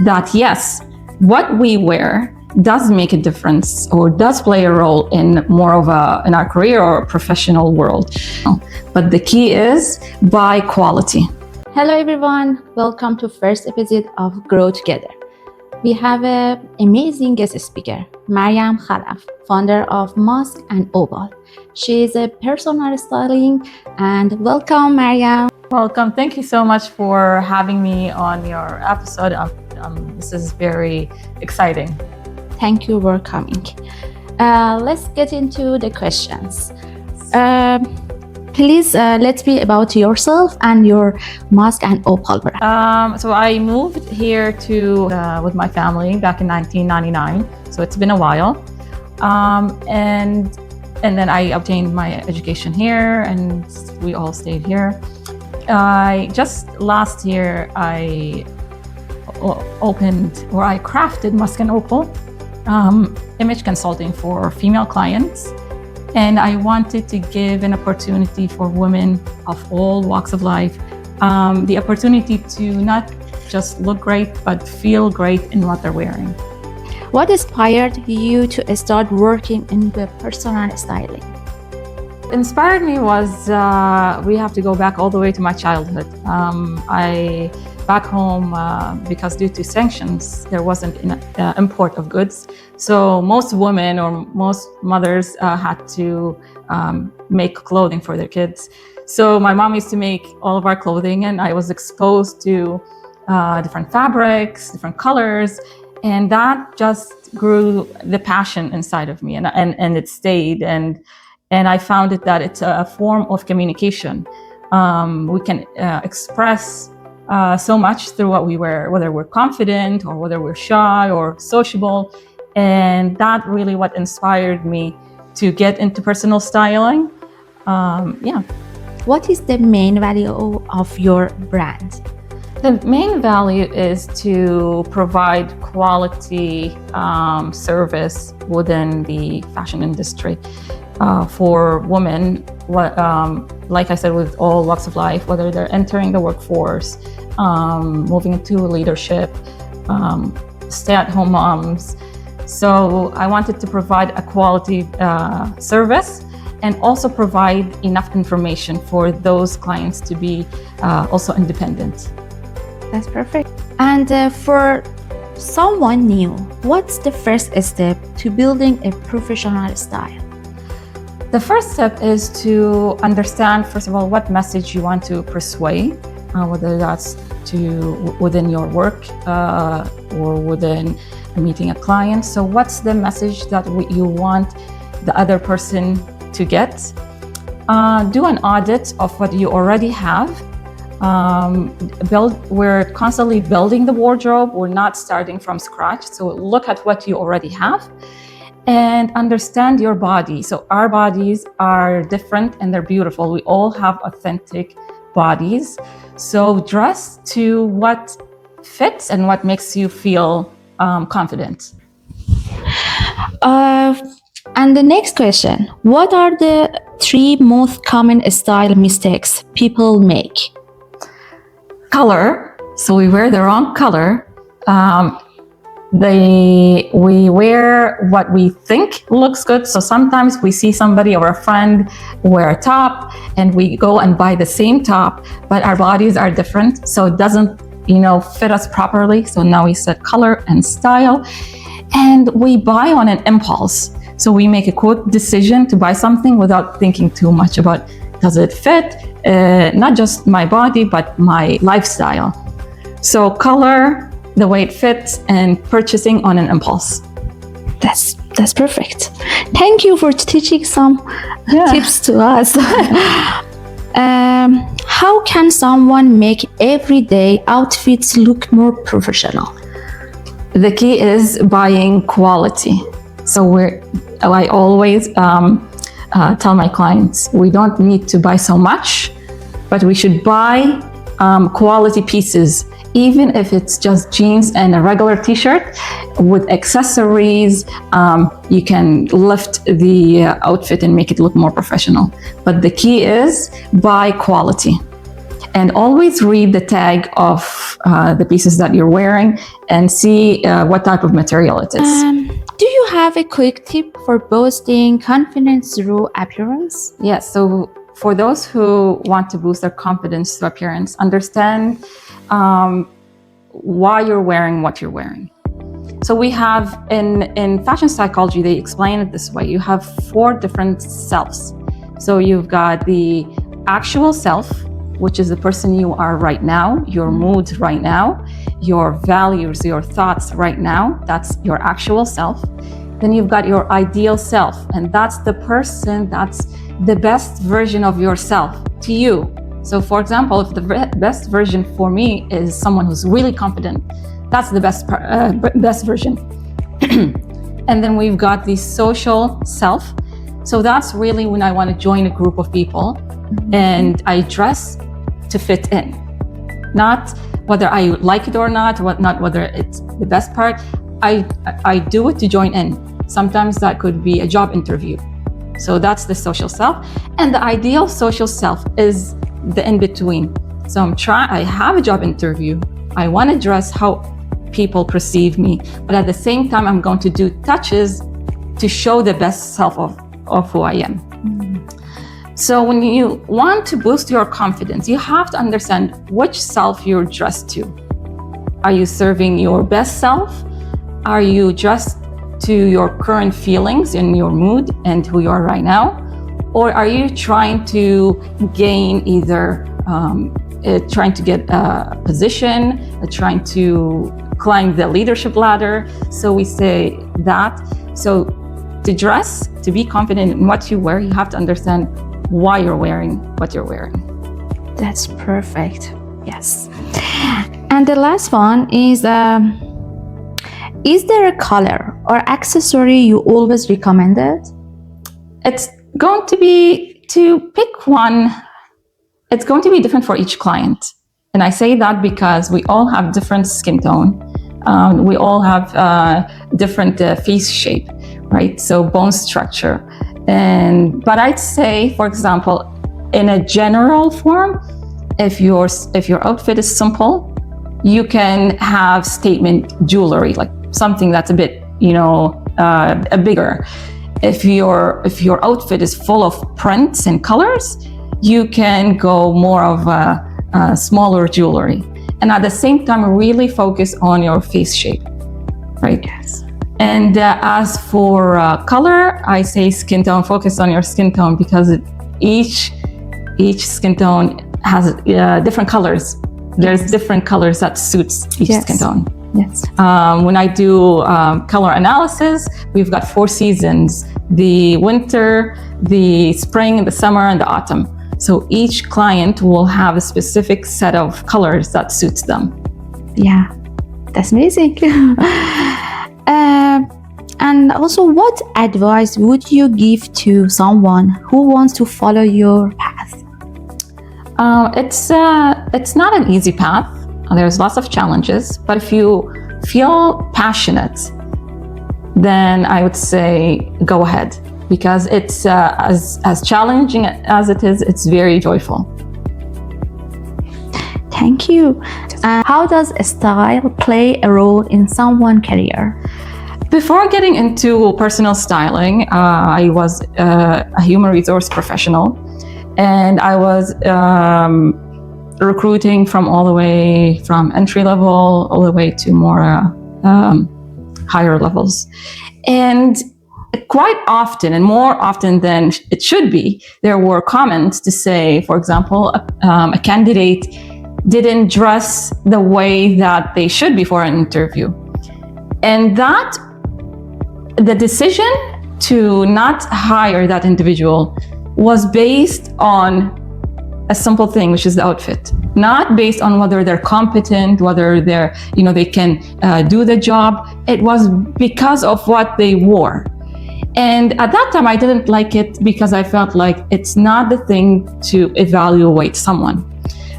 that yes, what we wear does make a difference or does play a role in more of in our career or professional world. But the key is buy quality. Hello everyone, welcome to first episode of Grow Together. We have an amazing guest speaker, Maryam Khalaf, founder of Musk and Opal. She is a personal styling, and welcome Maryam. Welcome. Thank you so much for having me on your episode. This is very exciting. Thank you for coming. Let's get into the questions. Please let's be about yourself and your Musk and Opal brand. So I moved here to with my family back in 1999. So it's been a while, and then I obtained my education here, and we all stayed here. Just last year I crafted Musk and Opal, image consulting for female clients. And I wanted to give an opportunity for women of all walks of life, the opportunity to not just look great, but feel great in what they're wearing. What inspired you to start working in the personal styling? Inspired me was, we have to go back all the way to my childhood. Back home, because due to sanctions, there wasn't import of goods. So most women or most mothers had to make clothing for their kids. So my mom used to make all of our clothing, and I was exposed to different fabrics, different colors, and that just grew the passion inside of me, and it stayed. And I found that it's a form of communication. We can express so much through what we wear, whether we're confident or whether we're shy or sociable. And that really what inspired me to get into personal styling. What is the main value of your brand? The main value is to provide quality service within the fashion industry for women, like I said, with all walks of life, whether they're entering the workforce, moving into leadership, stay-at-home moms. So I wanted to provide a quality service and also provide enough information for those clients to be also independent. That's perfect. And for someone new, what's the first step to building a professional style? The first step is to understand, first of all, what message you want to persuade, whether that's within your work or within meeting a client. So what's the message that you want the other person to get? Do an audit of what you already have. We're constantly building the wardrobe. We're not starting from scratch. So look at what you already have and understand your body. So our bodies are different and they're beautiful. We all have authentic bodies. So dress to what fits and what makes you feel confident. And the next question, what are the 3 most common style mistakes people make? Color. So we wear the wrong color. We wear what we think looks good. So sometimes we see somebody or a friend wear a top and we go and buy the same top, but our bodies are different. So it doesn't, fit us properly. So now we set color and style, and we buy on an impulse. So we make a quick decision to buy something without thinking too much about, does it fit? Not just my body, but my lifestyle. So color, the way it fits, and purchasing on an impulse. That's perfect. Thank you for teaching some tips to us. How can someone make everyday outfits look more professional? The key is buying quality. So I always tell my clients, we don't need to buy so much, but we should buy quality pieces, even if it's just jeans and a regular t-shirt. With accessories, you can lift the outfit and make it look more professional. But the key is buy quality. And always read the tag of the pieces that you're wearing and see what type of material it is. Do you have a quick tip for boosting confidence through appearance? Yes, so for those who want to boost their confidence through appearance, understand why you're wearing what you're wearing. So we have, in fashion psychology, they explain it this way. You have 4 different selves. So you've got the actual self, which is the person you are right now, your mood right now, your values, your thoughts right now. That's your actual self. Then you've got your ideal self, and that's the person, that's the best version of yourself to you. So for example, if the best version for me is someone who's really confident, that's the best version. And then we've got the social self. So that's really when I want to join a group of people and I dress to fit in. Not whether I like it or not whether it's the best part. I do it to join in. Sometimes that could be a job interview. So that's the social self. And the ideal social self is the in-between. So I have a job interview. I want to dress how people perceive me, but at the same time, I'm going to do touches to show the best self of who I am. So when you want to boost your confidence, you have to understand which self you're dressed to. Are you serving your best self? Are you dressed to your current feelings and your mood and who you are right now? Or are you trying to gain either trying to get a position, trying to climb the leadership ladder? So we say that. So to dress, to be confident in what you wear, you have to understand why you're wearing what you're wearing. That's perfect. Yes. And the last one is there a color or accessory you always recommended? It's going to be, to pick one, it's going to be different for each client. And I say that because we all have different skin tone. We all have different face shape, right? So bone structure. But I'd say, for example, in a general form, if your outfit is simple, you can have statement jewelry, like something that's a bit, a bigger. If your outfit is full of prints and colors, you can go more of a smaller jewelry. And at the same time, really focus on your face shape, right? Yes. And as for color, I say skin tone, focus on your skin tone, because each skin tone has different colors. There's different colors that suits each skin tone. Yes. When I do color analysis, we've got 4 seasons: the winter, the spring, the summer, and the autumn. So each client will have a specific set of colors that suits them. Yeah, that's amazing. And also, what advice would you give to someone who wants to follow your path? It's not an easy path. There's lots of challenges, but if you feel passionate, then I would say go ahead, because it's as challenging as it is, it's very joyful. Thank you. How does style play a role in someone's career? Before getting into personal styling, I was a human resource professional, and I was recruiting from all the way from entry level all the way to more higher levels. And quite often, and more often than it should be, there were comments to say, for example, a candidate didn't dress the way that they should be for an interview. And that, the decision to not hire that individual was based on a simple thing, which is the outfit, not based on whether they're competent, whether they're, they can do the job. It was because of what they wore. And at that time, I didn't like it because I felt like it's not the thing to evaluate someone.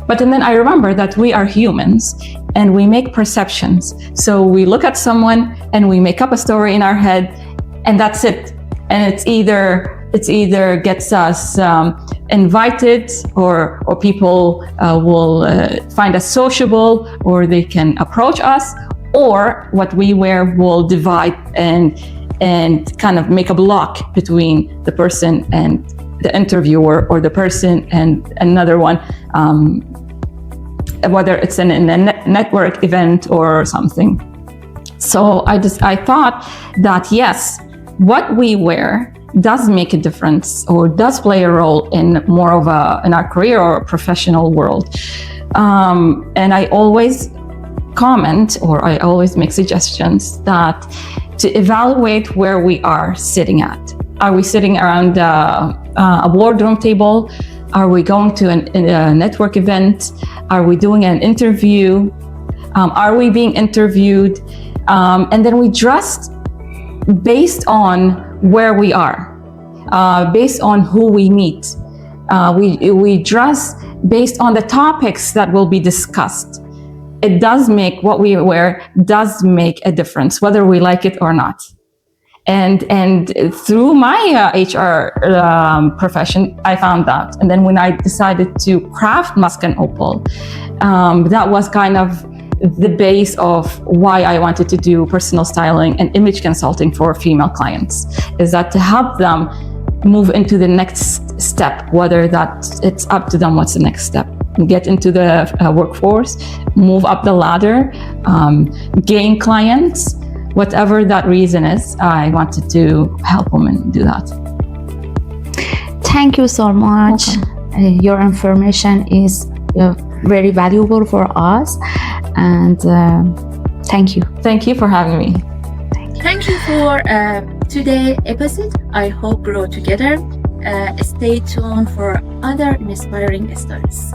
But then I remember that we are humans and we make perceptions. So we look at someone and we make up a story in our head, and that's it. And it's either gets us invited, or people will find us sociable, or they can approach us, or what we wear will divide and kind of make a block between the person and the interviewer, or the person and another one, whether it's in a network event or something. So I thought that yes, what we wear does make a difference, or does play a role in more of in our career or professional world. And I always comment, or I always make suggestions that to evaluate where we are sitting at. Are we sitting around a boardroom table? Are we going to a network event? Are we doing an interview? Are we being interviewed? And then we dress based on where we are, based on who we meet. We dress based on the topics that will be discussed. It does make, what we wear does make a difference, whether we like it or not. And through my HR profession, I found that. And then when I decided to craft Musk and Opal, that was kind of the base of why I wanted to do personal styling and image consulting for female clients, is that to help them move into the next step, whether that it's up to them what's the next step. Get into the workforce, move up the ladder, gain clients, whatever that reason is. I wanted to help women do that. Thank you so much. Your information is very valuable for us, and thank you. Thank you for having me. Thank you for today's episode. I hope grow together. Stay tuned for other inspiring stories.